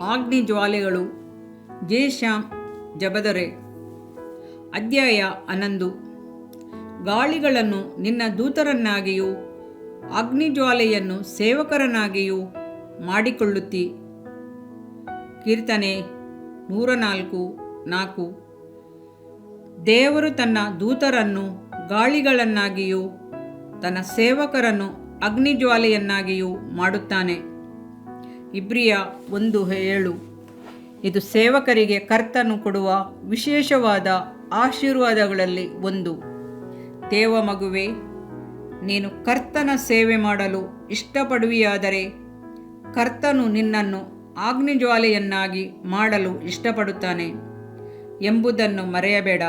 ಅಗ್ನಿಜ್ವಾಲೆಗಳು. ಜೇಶ್ಯಾಮ್ ಜಬದರೆ. ಅಧ್ಯಾಯ 11. ಗಾಳಿಗಳನ್ನು ನಿನ್ನ ದೂತರನ್ನಾಗಿಯೂ ಅಗ್ನಿಜ್ವಾಲೆಯನ್ನು ಸೇವಕರನ್ನಾಗಿಯೂ ಮಾಡಿಕೊಳ್ಳುತ್ತಿ. ಕೀರ್ತನೆ 104:4. ದೇವರು ತನ್ನ ದೂತರನ್ನು ಗಾಳಿಗಳನ್ನಾಗಿಯೂ ತನ್ನ ಸೇವಕರನ್ನು ಅಗ್ನಿಜ್ವಾಲೆಯನ್ನಾಗಿಯೂ ಮಾಡುತ್ತಾನೆ. ಇಬ್ರಿಯ 1:7. ಇದು ಸೇವಕರಿಗೆ ಕರ್ತನು ಕೊಡುವ ವಿಶೇಷವಾದ ಆಶೀರ್ವಾದಗಳಲ್ಲಿ ಒಂದು. ದೇವ ಮಗುವೆ, ನೀನು ಕರ್ತನ ಸೇವೆ ಮಾಡಲು ಇಷ್ಟಪಡುವಿಯಾದರೆ ಕರ್ತನು ನಿನ್ನನ್ನು ಅಗ್ನಿಜ್ವಾಲೆಯನ್ನಾಗಿ ಮಾಡಲು ಇಷ್ಟಪಡುತ್ತಾನೆ ಎಂಬುದನ್ನು ಮರೆಯಬೇಡ.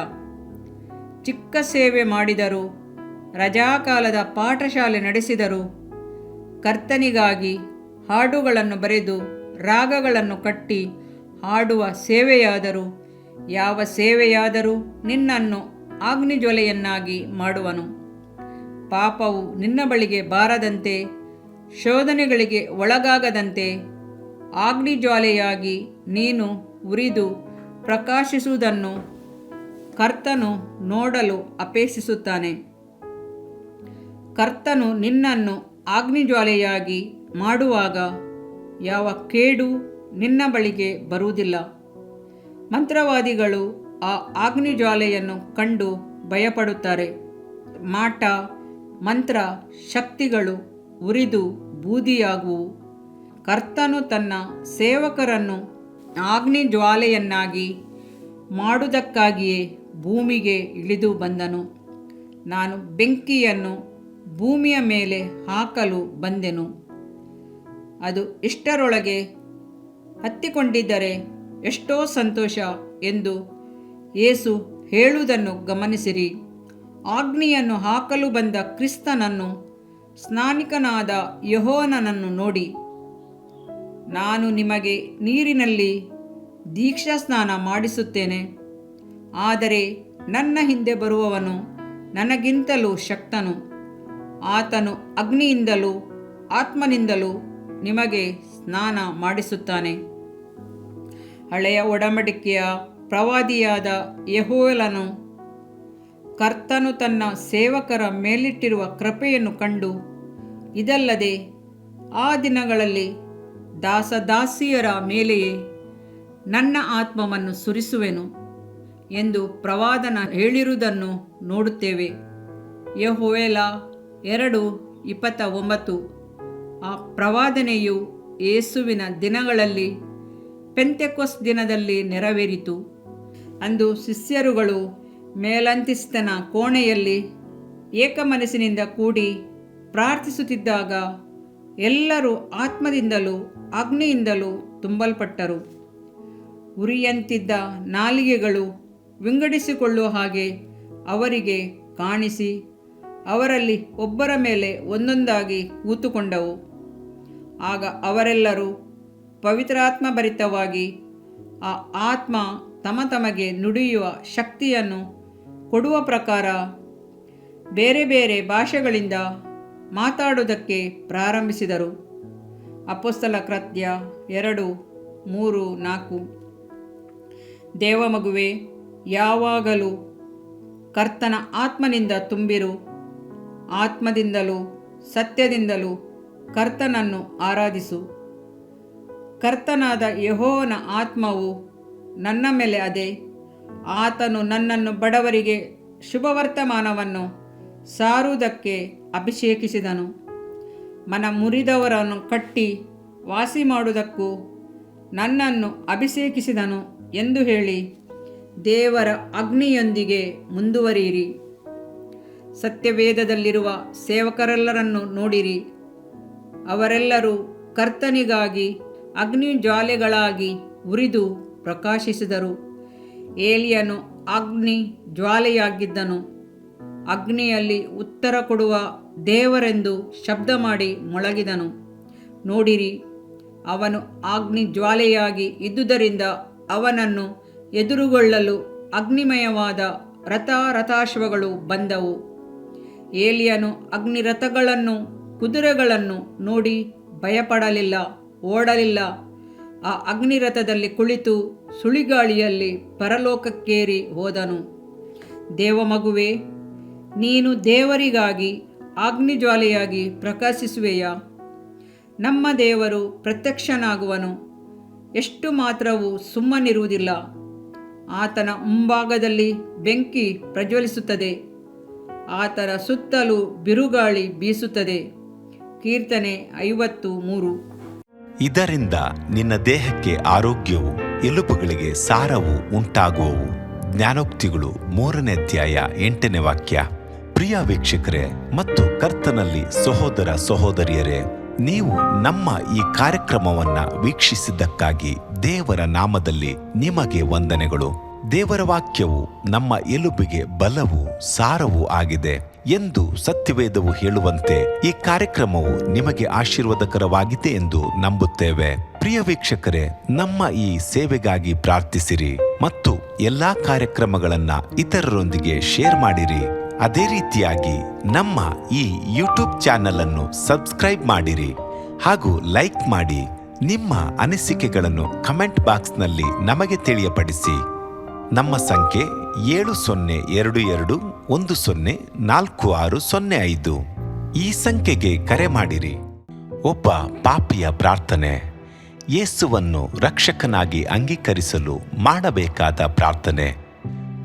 ಚಿಕ್ಕ ಸೇವೆ ಮಾಡಿದರೂ, ರಜಾಕಾಲದ ಪಾಠಶಾಲೆ ನಡೆಸಿದರೂ, ಕರ್ತನಿಗಾಗಿ ಹಾಡುಗಳನ್ನು ಬರೆದು ರಾಗಗಳನ್ನು ಕಟ್ಟಿ ಹಾಡುವ ಸೇವೆಯಾದರೂ, ಯಾವ ಸೇವೆಯಾದರೂ ನಿನ್ನನ್ನು ಅಗ್ನಿಜ್ವಾಲೆಯನ್ನಾಗಿ ಮಾಡುವನು. ಪಾಪವು ನಿನ್ನ ಬಳಿಗೆ ಬಾರದಂತೆ, ಶೋಧನೆಗಳಿಗೆ ಒಳಗಾಗದಂತೆ ಅಗ್ನಿಜ್ವಾಲೆಯಾಗಿ ನೀನು ಉರಿದು ಪ್ರಕಾಶಿಸುವುದನ್ನು ಕರ್ತನು ನೋಡಲು ಅಪೇಕ್ಷಿಸುತ್ತಾನೆ. ಕರ್ತನು ನಿನ್ನನ್ನು ಅಗ್ನಿಜ್ವಾಲೆಯಾಗಿ ಮಾಡುವಾಗ ಯಾವ ಕೇಡು ನಿನ್ನ ಬಳಿಗೆ ಬರುವುದಿಲ್ಲ. ಮಂತ್ರವಾದಿಗಳು ಆ ಅಗ್ನಿಜ್ವಾಲೆಯನ್ನು ಕಂಡು ಭಯಪಡುತ್ತಾರೆ. ಮಾಟ, ಮಂತ್ರ ಶಕ್ತಿಗಳು ಉರಿದು ಬೂದಿಯಾಗುವು. ಕರ್ತನು ತನ್ನ ಸೇವಕರನ್ನು ಅಗ್ನಿಜ್ವಾಲೆಯನ್ನಾಗಿ ಮಾಡುವುದಕ್ಕಾಗಿಯೇ ಭೂಮಿಗೆ ಇಳಿದು ಬಂದನು. ನಾನು ಬೆಂಕಿಯನ್ನು ಭೂಮಿಯ ಮೇಲೆ ಹಾಕಲು ಬಂದೆನು, ಅದು ಇಷ್ಟರೊಳಗೆ ಹತ್ತಿಕೊಂಡಿದ್ದರೆ ಎಷ್ಟೋ ಸಂತೋಷ ಎಂದು ಯೇಸು ಹೇಳುವುದನ್ನು ಗಮನಿಸಿರಿ. ಅಗ್ನಿಯನ್ನು ಹಾಕಲು ಬಂದ ಕ್ರಿಸ್ತನನ್ನು, ಸ್ನಾನಿಕನಾದ ಯೋಹಾನನನ್ನು ನೋಡಿ, ನಾನು ನಿಮಗೆ ನೀರಿನಲ್ಲಿ ದೀಕ್ಷಾಸ್ನಾನ ಮಾಡಿಸುತ್ತೇನೆ, ಆದರೆ ನನ್ನ ಹಿಂದೆ ಬರುವವನು ನನಗಿಂತಲೂ ಶಕ್ತನು. ಆತನು ಅಗ್ನಿಯಿಂದಲೂ ಆತ್ಮನಿಂದಲೂ ನಿಮಗೆ ಸ್ನಾನ ಮಾಡಿಸುತ್ತಾನೆ. ಹಳೆಯ ಒಡಂಬಡಿಕೆಯ ಪ್ರವಾದಿಯಾದ ಯೆಹೋವನು ಕರ್ತನು ತನ್ನ ಸೇವಕರ ಮೇಲಿಟ್ಟಿರುವ ಕೃಪೆಯನ್ನು ಕಂಡು, ಇದಲ್ಲದೆ ಆ ದಿನಗಳಲ್ಲಿ ದಾಸದಾಸಿಯರ ಮೇಲೆಯೇ ನನ್ನ ಆತ್ಮವನ್ನು ಸುರಿಸುವೆನು ಎಂದು ಪ್ರವಾದನ ಹೇಳಿರುವುದನ್ನು ನೋಡುತ್ತೇವೆ. ಯೆಹೋವೇಲ 2:29. ಆ ಪ್ರವಾದನೆಯು ಯೇಸುವಿನ ದಿನಗಳಲ್ಲಿ ಪೆಂತೆಕೋಸ್ತ್ ದಿನದಲ್ಲಿ ನೆರವೇರಿತು. ಅಂದು ಶಿಷ್ಯರುಗಳು ಮೇಲಂತಸ್ತಿನ ಕೋಣೆಯಲ್ಲಿ ಏಕಮನಸ್ಸಿನಿಂದ ಕೂಡಿ ಪ್ರಾರ್ಥಿಸುತ್ತಿದ್ದಾಗ ಎಲ್ಲರೂ ಆತ್ಮದಿಂದಲೂ ಅಗ್ನಿಯಿಂದಲೂ ತುಂಬಲ್ಪಟ್ಟರು. ಉರಿಯಂತಿದ್ದ ನಾಲಿಗೆಗಳು ವಿಂಗಡಿಸಿಕೊಳ್ಳುವ ಹಾಗೆ ಅವರಿಗೆ ಕಾಣಿಸಿ, ಅವರಲ್ಲಿ ಒಬ್ಬರ ಮೇಲೆ ಒಂದೊಂದಾಗಿ ಕೂತುಕೊಂಡವು. ಆಗ ಅವರೆಲ್ಲರೂ ಪವಿತ್ರಾತ್ಮಭರಿತವಾಗಿ ಆ ಆತ್ಮ ತಮಗೆ ನುಡಿಯುವ ಶಕ್ತಿಯನ್ನು ಕೊಡುವ ಪ್ರಕಾರ ಬೇರೆ ಬೇರೆ ಭಾಷೆಗಳಿಂದ ಮಾತಾಡುವುದಕ್ಕೆ ಪ್ರಾರಂಭಿಸಿದರು. ಅಪೊಸ್ತಲ ಕೃತ್ಯ 2:3-4. ದೇವಮಗುವೆ, ಯಾವಾಗಲೂ ಕರ್ತನ ಆತ್ಮನಿಂದ ತುಂಬಿರು. ಆತ್ಮದಿಂದಲೂ ಸತ್ಯದಿಂದಲೂ ಕರ್ತನನ್ನು ಆರಾಧಿಸು. ಕರ್ತನಾದ ಯೆಹೋವನ ಆತ್ಮವು ನನ್ನ ಮೇಲೆ ಅದೆ. ಆತನು ನನ್ನನ್ನು ಬಡವರಿಗೆ ಶುಭವರ್ತಮಾನವನ್ನು ಸಾರುವುದಕ್ಕೆ ಅಭಿಷೇಕಿಸಿದನು. ಮನ ಮುರಿದವರನ್ನು ಕಟ್ಟಿ ವಾಸಿ ಮಾಡುವುದಕ್ಕೂ ನನ್ನನ್ನು ಅಭಿಷೇಕಿಸಿದನು ಎಂದು ಹೇಳಿ ದೇವರ ಅಗ್ನಿಯೊಂದಿಗೆ ಮುಂದುವರಿಯಿರಿ. ಸತ್ಯವೇದದಲ್ಲಿರುವ ಸೇವಕರೆಲ್ಲರನ್ನು ನೋಡಿರಿ. ಅವರೆಲ್ಲರೂ ಕರ್ತನಿಗಾಗಿ ಅಗ್ನಿಜ್ವಾಲೆಗಳಾಗಿ ಉರಿದು ಪ್ರಕಾಶಿಸಿದರು. ಏಲಿಯನು ಅಗ್ನಿ ಜ್ವಾಲೆಯಾಗಿದ್ದನು. ಅಗ್ನಿಯಲ್ಲಿ ಉತ್ತರ ಕೊಡುವ ದೇವರೆಂದು ಶಬ್ದ ಮಾಡಿ ಮೊಳಗಿದನು. ನೋಡಿರಿ, ಅವನು ಅಗ್ನಿ ಜ್ವಾಲೆಯಾಗಿ ಇದ್ದುದರಿಂದ ಅವನನ್ನು ಎದುರುಗೊಳ್ಳಲು ಅಗ್ನಿಮಯವಾದ ರಥಾಶ್ವಗಳು ಬಂದವು. ಏಲಿಯನು ಅಗ್ನಿರಥಗಳನ್ನು ಕುದುರೆಗಳನ್ನು ನೋಡಿ ಭಯಪಡಲಿಲ್ಲ, ಓಡಲಿಲ್ಲ. ಆ ಅಗ್ನಿರಥದಲ್ಲಿ ಕುಳಿತು ಸುಳಿಗಾಳಿಯಲ್ಲಿ ಪರಲೋಕಕ್ಕೇರಿ ಹೋದನು. ದೇವಮಗುವೆ, ನೀನು ದೇವರಿಗಾಗಿ ಅಗ್ನಿಜ್ವಾಲೆಯಾಗಿ ಪ್ರಕಾಶಿಸುವೆಯಾ? ನಮ್ಮ ದೇವರು ಪ್ರತ್ಯಕ್ಷನಾಗುವನು, ಎಷ್ಟು ಮಾತ್ರವೂ ಸುಮ್ಮನಿರುವುದಿಲ್ಲ. ಆತನ ಮುಂಭಾಗದಲ್ಲಿ ಬೆಂಕಿ ಪ್ರಜ್ವಲಿಸುತ್ತದೆ, ಆತನ ಸುತ್ತಲೂ ಬಿರುಗಾಳಿ ಬೀಸುತ್ತದೆ. ಕೀರ್ತನೆ 53. ಇದರಿಂದ ನಿನ್ನ ದೇಹಕ್ಕೆ ಆರೋಗ್ಯವು, ಎಲುಬುಗಳಿಗೆ ಸಾರವು ಉಂಟಾಗುವವು. ಜ್ಞಾನೋಕ್ತಿಗಳು 3ನೇ ಅಧ್ಯಾಯ 8ನೇ ವಾಕ್ಯ. ಪ್ರಿಯ ವೀಕ್ಷಕರೇ ಮತ್ತು ಕರ್ತನಲ್ಲಿ ಸಹೋದರ ಸಹೋದರಿಯರೇ, ನೀವು ನಮ್ಮ ಈ ಕಾರ್ಯಕ್ರಮವನ್ನ ವೀಕ್ಷಿಸಿದ್ದಕ್ಕಾಗಿ ದೇವರ ನಾಮದಲ್ಲಿ ನಿಮಗೆ ವಂದನೆಗಳು. ದೇವರ ವಾಕ್ಯವು ನಮ್ಮ ಎಲುಬಿಗೆ ಬಲವು, ಸಾರವೂ ಆಗಿದೆ ಎಂದು ಸತ್ಯವೇದವು ಹೇಳುವಂತೆ ಈ ಕಾರ್ಯಕ್ರಮವು ನಿಮಗೆ ಆಶೀರ್ವಾದಕರವಾಗಿದೆ ಎಂದು ನಂಬುತ್ತೇವೆ. ಪ್ರಿಯ ವೀಕ್ಷಕರೇ, ನಮ್ಮ ಈ ಸೇವೆಗಾಗಿ ಪ್ರಾರ್ಥಿಸಿರಿ ಮತ್ತು ಎಲ್ಲಾ ಕಾರ್ಯಕ್ರಮಗಳನ್ನ ಇತರರೊಂದಿಗೆ ಶೇರ್ ಮಾಡಿರಿ. ಅದೇ ರೀತಿಯಾಗಿ ನಮ್ಮ ಈ ಯೂಟ್ಯೂಬ್ ಚಾನೆಲ್ ಅನ್ನು ಸಬ್ಸ್ಕ್ರೈಬ್ ಮಾಡಿರಿ ಹಾಗೂ ಲೈಕ್ ಮಾಡಿ. ನಿಮ್ಮ ಅನಿಸಿಕೆಗಳನ್ನು ಕಮೆಂಟ್ ಬಾಕ್ಸ್ನಲ್ಲಿ ನಮಗೆ ತಿಳಿಯಪಡಿಸಿ. ನಮ್ಮ ಸಂಖ್ಯೆ 7022104605. ಈ ಸಂಖ್ಯೆಗೆ ಕರೆ ಮಾಡಿರಿ. ಒಬ್ಬ ಪಾಪಿಯ ಪ್ರಾರ್ಥನೆ. ಯೇಸುವನ್ನು ರಕ್ಷಕನಾಗಿ ಅಂಗೀಕರಿಸಲು ಮಾಡಬೇಕಾದ ಪ್ರಾರ್ಥನೆ.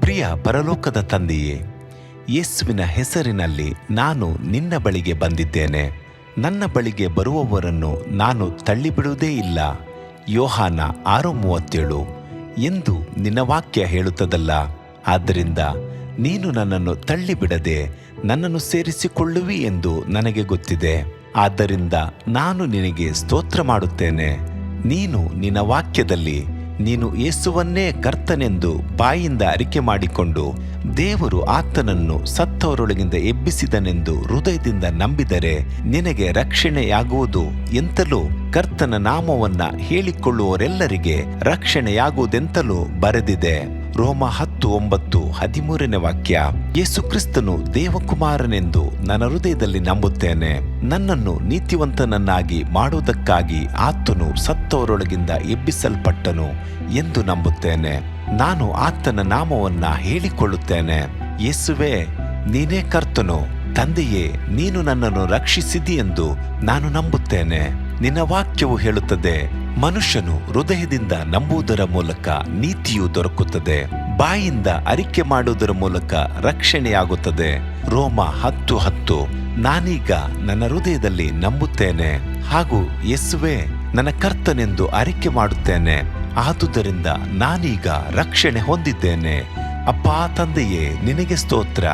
ಪ್ರಿಯ ಪರಲೋಕದ ತಂದೆಯೇ, ಯೇಸುವಿನ ಹೆಸರಿನಲ್ಲಿ ನಾನು ನಿನ್ನ ಬಳಿಗೆ ಬಂದಿದ್ದೇನೆ. ನನ್ನ ಬಳಿಗೆ ಬರುವವರನ್ನು ನಾನು ತಳ್ಳಿಬಿಡುವುದೇ ಇಲ್ಲ. ಯೋಹಾನ 6:37 ಎಂದು ನಿನ್ನ ವಾಕ್ಯ ಹೇಳುತ್ತದಲ್ಲ. ಆದ್ದರಿಂದ ನೀನು ನನ್ನನ್ನು ತಳ್ಳಿಬಿಡದೆ ನನ್ನನ್ನು ಸೇರಿಸಿಕೊಳ್ಳುವಿ ಎಂದು ನನಗೆ ಗೊತ್ತಿದೆ. ಆದ್ದರಿಂದ ನಾನು ನಿನಗೆ ಸ್ತೋತ್ರ ಮಾಡುತ್ತೇನೆ. ನೀನು ನಿನ್ನ ವಾಕ್ಯದಲ್ಲಿ ನೀನು ಯೇಸುವನ್ನೇ ಕರ್ತನೆಂದು ಬಾಯಿಂದ ಅರಿಕೆ ಮಾಡಿಕೊಂಡು ದೇವರು ಆತನನ್ನು ಸತ್ತವರೊಳಗಿಂದ ಎಬ್ಬಿಸಿದನೆಂದು ಹೃದಯದಿಂದ ನಂಬಿದರೆ ನಿನಗೆ ರಕ್ಷಣೆಯಾಗುವುದು ಎಂತಲೂ, ಕರ್ತನ ನಾಮವನ್ನ ಹೇಳಿಕೊಳ್ಳುವವರೆಲ್ಲರಿಗೆ ರಕ್ಷಣೆಯಾಗುವುದೆಂತಲೂ ಬರೆದಿದೆ. ರೋಮ 10:9 13ನೇ ವಾಕ್ಯ. ಯೇಸು ಕ್ರಿಸ್ತನು ದೇವಕುಮಾರನೆಂದು ನನ್ನ ಹೃದಯದಲ್ಲಿ ನಂಬುತ್ತೇನೆ. ನನ್ನನ್ನು ನೀತಿವಂತನನ್ನಾಗಿ ಮಾಡುವುದಕ್ಕಾಗಿ ಆತನು ಸತ್ತವರೊಳಗಿಂದ ಎಬ್ಬಿಸಲ್ಪಟ್ಟನು ಎಂದು ನಂಬುತ್ತೇನೆ. ನಾನು ಆತನ ನಾಮವನ್ನ ಹೇಳಿಕೊಳ್ಳುತ್ತೇನೆ. ಯೇಸುವೇ, ನೀನೇ ಕರ್ತನು. ತಂದೆಯೇ, ನೀನು ನನ್ನನ್ನು ರಕ್ಷಿಸಿದಿ ಎಂದು ನಾನು ನಂಬುತ್ತೇನೆ. ನಿನ್ನ ವಾಕ್ಯವು ಹೇಳುತ್ತದೆ, ಮನುಷ್ಯನು ಹೃದಯದಿಂದ ನಂಬುವುದರ ಮೂಲಕ ನೀತಿಯು ದೊರಕುತ್ತದೆ, ಬಾಯಿಂದ ಅರಿಕೆ ಮಾಡುವುದರ ಮೂಲಕ ರಕ್ಷಣೆಯಾಗುತ್ತದೆ. ರೋಮ 10:10. ನಾನೀಗ ನನ್ನ ಹೃದಯದಲ್ಲಿ ನಂಬುತ್ತೇನೆ ಹಾಗೂ ಯೇಸುವೇ ನನ್ನ ಕರ್ತನೆಂದು ಅರಿಕೆ ಮಾಡುತ್ತೇನೆ. ಆದುದರಿಂದ ನಾನೀಗ ರಕ್ಷಣೆ ಹೊಂದಿದ್ದೇನೆ. ಅಪ್ಪಾ ತಂದೆಯೇ, ನಿನಗೆ ಸ್ತೋತ್ರ.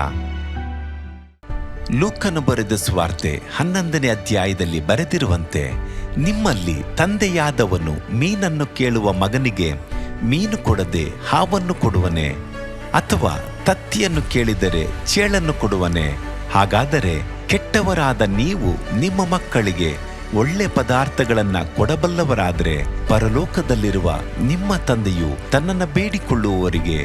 ಲೂಕನು ಬರೆದ ಸುವಾರ್ತೆ 11ನೇ ಅಧ್ಯಾಯದಲ್ಲಿ ಬರೆದಿರುವಂತೆ, ನಿಮ್ಮಲ್ಲಿ ತಂದೆಯಾದವನು ಮೀನನ್ನು ಕೇಳುವ ಮಗನಿಗೆ ಮೀನು ಕೊಡದೆ ಹಾವನ್ನು ಕೊಡುವನೆ? ಅಥವಾ ತತ್ತಿಯನ್ನು ಕೇಳಿದರೆ ಚೇಳನ್ನು ಕೊಡುವನೆ? ಹಾಗಾದರೆ ಕೆಟ್ಟವರಾದ ನೀವು ನಿಮ್ಮ ಮಕ್ಕಳಿಗೆ ಒಳ್ಳೆ ಪದಾರ್ಥಗಳನ್ನ ಕೊಡಬಲ್ಲವರಾದರೆ ಪರಲೋಕದಲ್ಲಿರುವ ನಿಮ್ಮ ತಂದೆಯು ತನ್ನನ್ನು ಬೇಡಿಕೊಳ್ಳುವವರಿಗೆ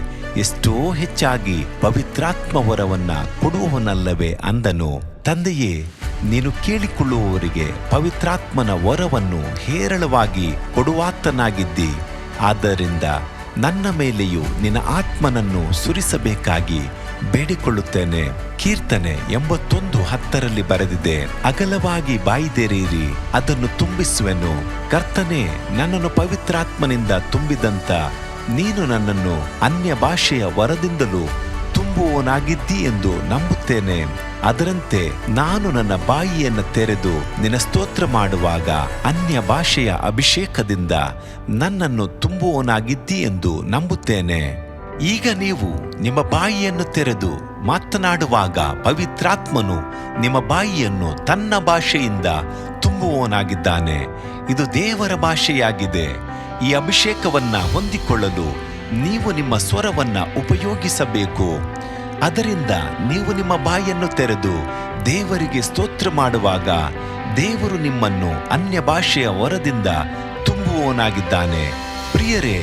ಎಷ್ಟೋ ಹೆಚ್ಚಾಗಿ ಪವಿತ್ರಾತ್ಮ ವರವನ್ನ ಕೊಡುವವನಲ್ಲವೇ ಅಂದನು. ತಂದೆಯೇ, ನೀನು ಕೇಳಿಕೊಳ್ಳುವವರಿಗೆ ಪವಿತ್ರಾತ್ಮನ ವರವನ್ನು ಹೇರಳವಾಗಿ ಕೊಡುವಾತನಾಗಿದ್ದಿ. ಆದ್ದರಿಂದ ನನ್ನ ಮೇಲೆಯೂ ನಿನ್ನ ಆತ್ಮನನ್ನು ಸುರಿಸಬೇಕಾಗಿ ಬೇಡಿಕೊಳ್ಳುತ್ತೇನೆ. ಕೀರ್ತನೆ 81:10 ಬರೆದಿದೆ, ಅಗಲವಾಗಿ ಬಾಯಿದೆರೆಯಿರಿ, ಅದನ್ನು ತುಂಬಿಸುವೆನು. ಕರ್ತನೇ, ನನ್ನನ್ನು ಪವಿತ್ರಾತ್ಮನಿಂದ ತುಂಬಿದಂತ ನೀನು ನನ್ನನ್ನು ಅನ್ಯ ಭಾಷೆಯ ವರದಿಂದಲೂ ತುಂಬುವವನಾಗಿದ್ದಿ ಎಂದು ನಂಬುತ್ತೇನೆ. ಅದರಂತೆ ನಾನು ನನ್ನ ಬಾಯಿಯನ್ನು ತೆರೆದು ನಿನ್ನ ಸ್ತೋತ್ರ ಮಾಡುವಾಗ ಅನ್ಯ ಭಾಷೆಯ ಅಭಿಷೇಕದಿಂದ ನನ್ನನ್ನು ತುಂಬುವವನಾಗಿದ್ದಿ ಎಂದು ನಂಬುತ್ತೇನೆ. ಈಗ ನೀವು ನಿಮ್ಮ ಬಾಯಿಯನ್ನು ತೆರೆದು ಮಾತನಾಡುವಾಗ ಪವಿತ್ರಾತ್ಮನು ನಿಮ್ಮ ಬಾಯಿಯನ್ನು ತನ್ನ ಭಾಷೆಯಿಂದ ತುಂಬುವವನಾಗಿದ್ದಾನೆ. ಇದು ದೇವರ ಭಾಷೆಯಾಗಿದೆ. ಈ ಅಭಿಷೇಕವನ್ನ ಹೊಂದಿಕೊಳ್ಳಲು ನೀವು ನಿಮ್ಮ ಸ್ವರವನ್ನ ಉಪಯೋಗಿಸಬೇಕು. ಅದರಿಂದ ನೀವು ನಿಮ್ಮ ಬಾಯನ್ನು ತೆರೆದು ದೇವರಿಗೆ ಸ್ತೋತ್ರ ಮಾಡುವಾಗ ದೇವರು ನಿಮ್ಮನ್ನು ಅನ್ಯ ಭಾಷೆಯ ವರದಿಂದ ತುಂಬುವವನಾಗಿದ್ದಾನೆ. ಪ್ರಿಯರೇ,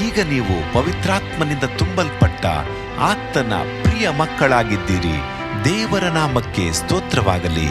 ಈಗ ನೀವು ಪವಿತ್ರಾತ್ಮನಿಂದ ತುಂಬಲ್ಪಟ್ಟ ಆತನ ಪ್ರಿಯ ಮಕ್ಕಳಾಗಿದ್ದೀರಿ. ದೇವರ ನಾಮಕ್ಕೆ ಸ್ತೋತ್ರವಾಗಲಿ.